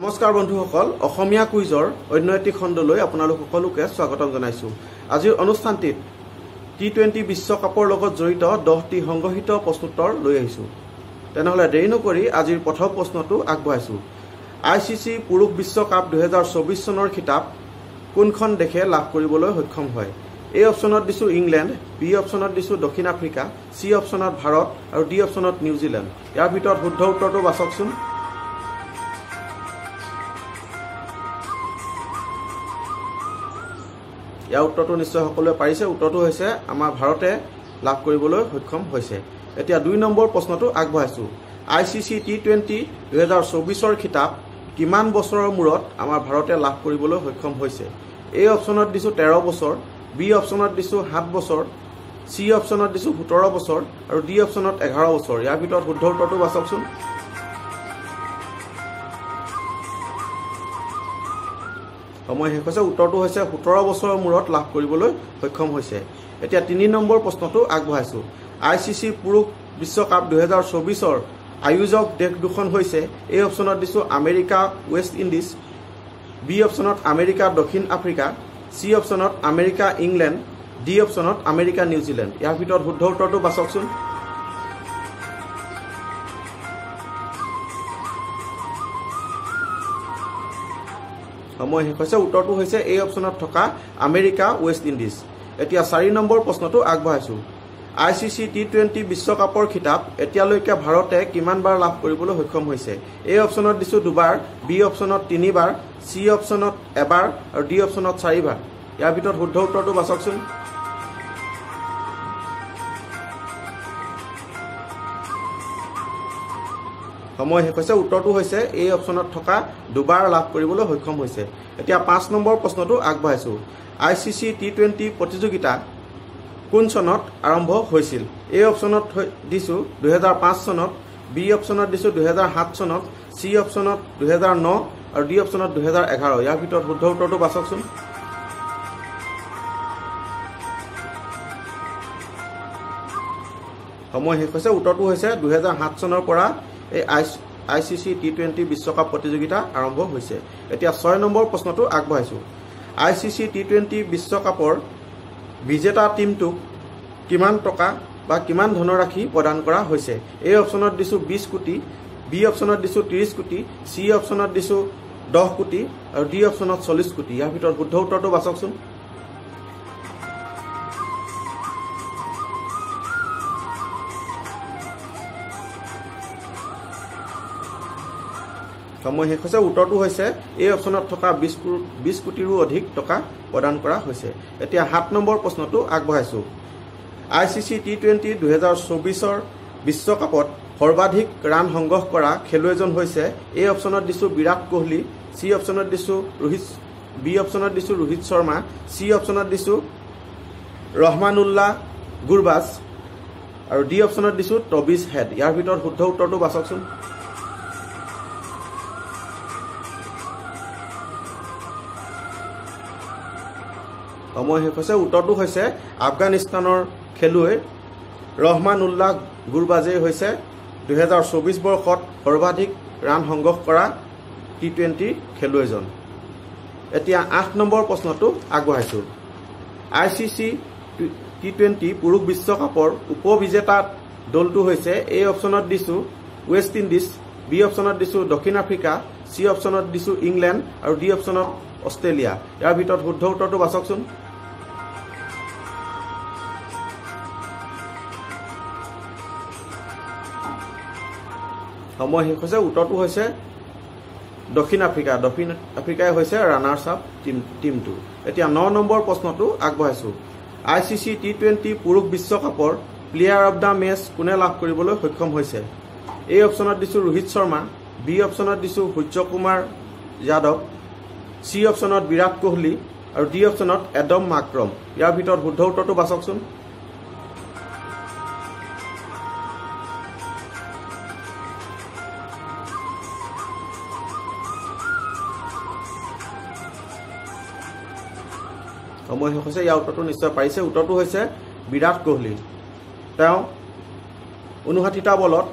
নমস্কাৰ বন্ধুসকল অসমীয়া কুইজৰ অন্য এটি খণ্ডলৈ আপোনালোক সকলোকে স্বাগতম জনাইছো। আজিৰ অনুষ্ঠানটিত টি20 বিশ্বকাপৰ লগত জড়িত 10টি সংগ্ৰহিত প্ৰশ্নোত্তৰ লৈ আহিছো। তেনেহলে দেৰি নকৰি আজিৰ প্ৰথম প্ৰশ্নটো আগবঢ়াইছো। আইচিচি পুৰুষ বিশ্বকাপ 2024 চনৰ খিতাপ কোনখন দেশে লাভ কৰিবলৈ সক্ষম হয়? এ অপচনত দিছো ইংলেণ্ড, বি অপচনত দিছো দক্ষিণ আফ্ৰিকা, সি অপচনত ভাৰত আৰু ডি অপচনত নিউজিলেণ্ড। ইয়াৰ ভিতৰত শুদ্ধ উত্তৰটো বাছকচোন। ইয়াৰ উত্তৰটো নিশ্চয় সকলোৱে পাৰিছে। উত্তৰটো হৈছে আমাৰ ভাৰতে লাভ কৰিবলৈ সক্ষম হৈছে। এতিয়া 2 নম্বৰ প্ৰশ্নটো আগবঢ়াইছো। আইচিচি টি20 2024 খিতাপ কিমান বছৰৰ মূৰত আমাৰ ভাৰতে লাভ কৰিবলৈ সক্ষম হৈছে? এ অপচনত দিছো 13 বছৰ, বি অপচনত দিছো 7 বছৰ, সি অপচনত দিছো 17 বছৰ আৰু ডি অপচনত 11 বছৰ। ইয়াৰ ভিতৰত শুদ্ধ উত্তৰটো বাছকচোন। সময় শেষ হৈছে। উত্তৰটো হৈছে 17 বছৰৰ মূৰত লাভ কৰিবলৈ সক্ষম হৈছে। এতিয়া 3 নম্বৰ প্ৰশ্নটো আগবঢ়াইছো। আইচিচি পুৰুষ বিশ্বকাপ 2024 আয়োজক দেশ দুখন হৈছে এ অপচনত দিছো আমেৰিকা ৱেষ্ট ইণ্ডিজ, বি অপচনত আমেৰিকা দক্ষিণ আফ্ৰিকা, সি অপচনত আমেৰিকা ইংলেণ্ড, ডি অপচনত আমেৰিকা নিউজিলেণ্ড। ইয়াৰ ভিতৰত শুদ্ধ উত্তৰটো বাছকচোন। সময় শেষ হৈছে। উত্তৰটো হৈছে এই অপচনত থকা আমেৰিকা ৱেষ্ট ইণ্ডিজ। এতিয়া 4 নম্বৰ প্ৰশ্নটো আগবঢ়াইছো। আইচিচি টি20 বিশ্বকাপৰ খিতাপ এতিয়ালৈকে ভাৰতে কিমানবাৰ লাভ কৰিবলৈ সক্ষম হৈছে? এ অপচনত দিছো 2বাৰ, বি অপচনত 3বাৰ, সি অপচনত 1বাৰ আৰু ডি অপচনত 4বাৰ। ইয়াৰ ভিতৰত শুদ্ধ উত্তৰটো বাছকচোন। সময় শেষ হৈছে। উত্তৰটো হৈছে এই অপচনত থকা 2বাৰ লাভ কৰিবলৈ সক্ষম হৈছে। এতিয়া 5 নম্বৰ প্ৰশ্নটো আগবঢ়াইছো। আইচিচি টি20 প্ৰতিযোগিতা কোন চনত আৰম্ভ হৈছিল? এ অপচনত দিছো 2005 চনত, বি অপচনত দিছো 2007 চনত, সি অপচনত 2009 আৰু ডি অপচনত 2011। ইয়াৰ ভিতৰত শুদ্ধ উত্তৰটো বাছকচোন। সময় শেষ হৈছে। উত্তৰটো হৈছে 2007 চনৰ পৰা এই আইচিচি টি20 বিশ্বকাপ প্ৰতিযোগিতা আৰম্ভ হৈছে। এতিয়া 6 নম্বৰ প্ৰশ্নটো আগবঢ়াইছো। আইচিচি টি20 বিশ্বকাপৰ বিজেতা টিমটোক কিমান টকা বা কিমান ধনৰাশি প্ৰদান কৰা হৈছে? এ অপচনত দিছো 20 কোটি, বি অপচনত দিছো 30 কোটি, সি অপচনত দিছো 10 কোটি আৰু ডি অপচনত 40 কোটি। ইয়াৰ ভিতৰত শুদ্ধ উত্তৰটো বাছকচোন। সময় শেষ হৈছে। উত্তৰটো হৈছে এই অপচনত থকা 20 কোটিৰো অধিক টকা প্ৰদান কৰা হৈছে। এতিয়া 7 নম্বৰ প্ৰশ্নটো আগবঢ়াইছো। আইচিচি টি20 2024 বিশ্বকাপত সৰ্বাধিক ৰান সংগ্ৰহ কৰা খেলুৱৈজন হৈছে এ অপচনত দিছো বিৰাট কোহলি, সি অপচনত দিছো বি অপচনত দিছো ৰোহিত শৰ্মা, সি অপচনত দিছো ৰহমানুল্লাহ গুৰবাজ আৰু ডি অপচনত দিছো টবিছ হেড। ইয়াৰ ভিতৰত শুদ্ধ উত্তৰটো বাছকচোন। সময় শেষ হৈছে। উত্তৰটো হৈছে আফগানিস্তানৰ খেলুৱৈ ৰহমানুল্লাহ গুৰবাজে হৈছে 2024 বৰ্ষত সৰ্বাধিক ৰান সংগ্ৰহ কৰা টি20 খেলুৱৈজন। এতিয়া 8 নম্বৰ প্ৰশ্নটো আগবঢ়াইছো। আইচিচি টি20 পুৰুষ বিশ্বকাপৰ উপবিজেতা দলটো হৈছে এ অপচনত দিছো ৱেষ্ট ইণ্ডিজ, বি অপচনত দিছো দক্ষিণ আফ্ৰিকা, সি অপচনত দিছো ইংলেণ্ড আৰু ডি অপচনত অষ্ট্ৰেলিয়া। ইয়াৰ ভিতৰত শুদ্ধ উত্তৰটো বাছকচোন। সময় শেষ হৈছে। উত্তৰটো হৈছে দক্ষিণ আফ্ৰিকা। দক্ষিণ আফ্ৰিকাই হৈছে ৰানাৰ্ছ আপ টিমটো। এতিয়া 9 নম্বৰ প্ৰশ্নটো আগবঢ়াইছো। আইচিচি টি20 পুৰুষ বিশ্বকাপৰ প্লেয়াৰ অব দ্য মেচ কোনে লাভ কৰিবলৈ সক্ষম হৈছে? এ অপচনত দিছো ৰোহিত শৰ্মা, বি অপচনত দিছো সূৰ্যকুমাৰ যাদৱ, সি অপচনত বিৰাট কোহলি আৰু ডি অপচনত এডম মাক্ৰম। ইয়াৰ ভিতৰত শুদ্ধ উত্তৰটো বাছকচোন। সময় শেষ হৈছে। ইয়াৰ উত্তৰটো নিশ্চয় পাৰিছে। উত্তৰটো হৈছে বিৰাট কোহলি। তেওঁ 59টা বলত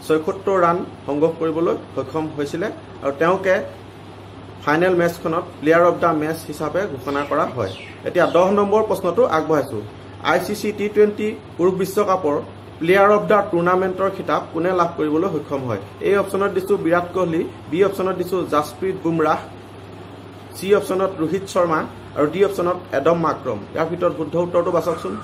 76 ৰান সংগ্ৰহ কৰিবলৈ সক্ষম হৈছিলে আৰু তেওঁকে ফাইনেল মেচখনত প্লেয়াৰ অফ দ্য মেচ হিচাপে ঘোষণা কৰা হয়। এতিয়া 10 নম্বৰ প্ৰশ্নটো আগবঢ়াইছো। ICC T20 পুৰুষ বিশ্বকাপৰ প্লেয়াৰ অফ দ্য টুৰ্ণামেণ্টৰ খিতাপ কোনে লাভ কৰিবলৈ সক্ষম হয়? এই অপশ্যনত দিছো বিৰাট কোহলি, বি অপশ্যনত দিছো জাসপ্ৰীত বুমৰাহ, চি অপশ্যনত ৰোহিত শৰ্মা আৰু ডি অপশ্যনত এডম মাক্ৰম। ইয়াৰ ভিতৰত শুদ্ধ উত্তৰটো বাছকচোন।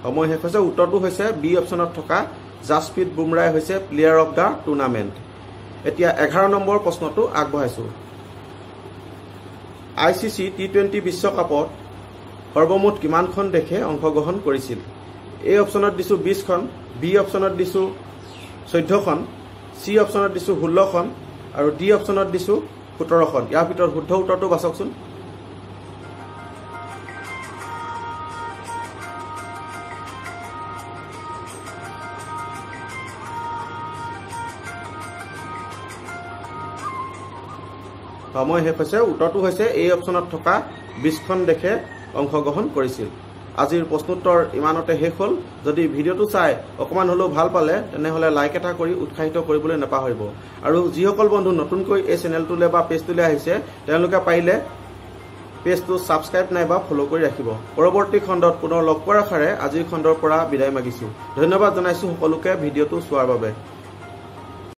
সময় শেষ হৈছে। উত্তৰটো হৈছে বি অপশ্যনত থকা জাসপ্ৰীত বুমৰাহ হৈছে প্লেয়াৰ অফ দ্য টুৰ্ণামেণ্ট। এতিয়া 11 নম্বৰ প্ৰশ্নটো আগবঢ়াইছো। ICC T20 বিশ্বকাপত সৰ্বমুঠ কিমানখন দেশে অংশগ্ৰহণ কৰিছিল? এই অপশ্যনত দিছো 20খন, বি অপশ্যনত দিছো 14খন, চি অপশ্যনত দিছো 16খন আৰু ডি অপশ্যনত দিছো 17খন। ইয়াৰ ভিতৰত শুদ্ধ উত্তৰটো বাছকচোন। সময় শেষ হৈছে। উত্তৰটো হৈছে এই অপশ্যনত থকা 20খন দেশে অংশগ্ৰহণ কৰিছিল। আজিৰ প্ৰশ্নোত্তৰ ইমানতে শেষ হ'ল। যদি ভিডিঅ'টো চাই অকণমান হ'লেও ভাল পালে তেনেহ'লে লাইক এটা কৰি উৎসাহিত কৰিবলৈ নাপাহৰিব। আৰু যিসকল বন্ধু নতুনকৈ এই চেনেলটোলৈ বা পেজটোলৈ আহিছে তেওঁলোকে পাৰিলে পেজটো ছাবস্ক্ৰাইব নাইবা ফ'ল' কৰি ৰাখিব। পৰৱৰ্তী খণ্ডত পুনৰ লগ পোৱাৰ আশাৰে আজিৰ খণ্ডৰ পৰা বিদায় মাগিছোঁ। ধন্যবাদ জনাইছোঁ সকলোকে ভিডিঅ'টো চোৱাৰ বাবে।